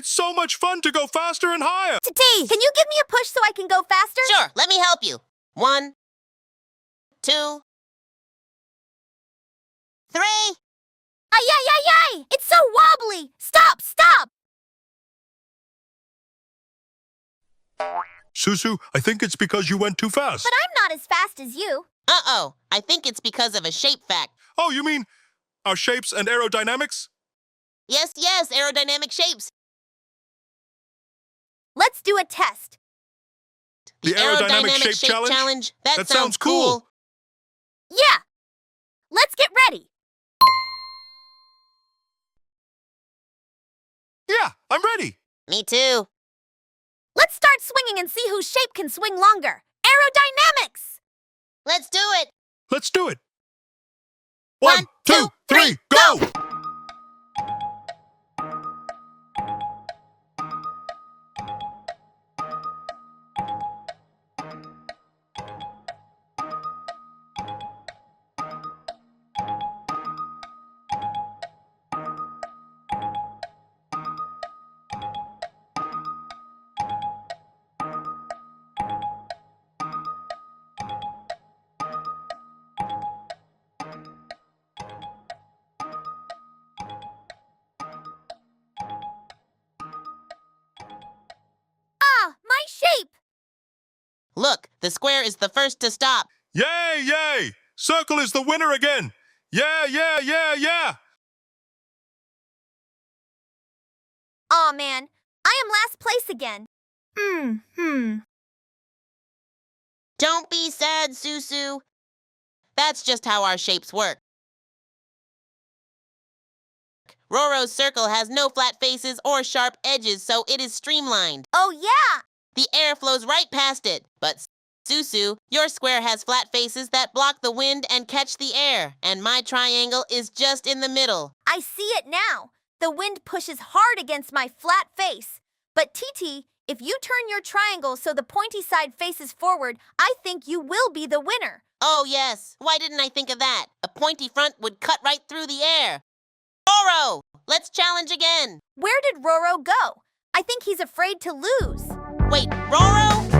It's so much fun to go faster and higher. TITI, can you give me a push so I can go faster? Sure, let me help you. 1, 2, 3. Ay, ay, ay, ay! It's so wobbly! Stop, stop! SUSU, I think it's because you went too fast. But I'm not as fast as you. Uh-oh, I think it's because of a shape fact. Oh, you mean our shapes and aerodynamics? Yes, aerodynamic shapes. Let's do a test. The aerodynamic shape challenge? That sounds cool. Yeah! Let's get ready. Yeah, I'm ready. Me too. Let's start swinging and see whose shape can swing longer. Aerodynamics! Let's do it. Let's do it. 1, 2, 3, go! Ah, my shape! Look, the square is the first to stop. Yay, yay! Circle is the winner again. Yeah, yeah, yeah, yeah. Aw, man. I am last place again. Don't be sad, SUSU. That's just how our shapes work. RORO's circle has no flat faces or sharp edges, so it is streamlined. Oh, yeah! The air flows right past it. But SUSU, your square has flat faces that block the wind and catch the air, and my triangle is just in the middle. I see it now. The wind pushes hard against my flat face. But TITI, if you turn your triangle so the pointy side faces forward, I think you will be the winner. Oh, yes. Why didn't I think of that? A pointy front would cut right through the air. RORO! Let's challenge again. Where did RORO go? I think he's afraid to lose. Wait, RORO?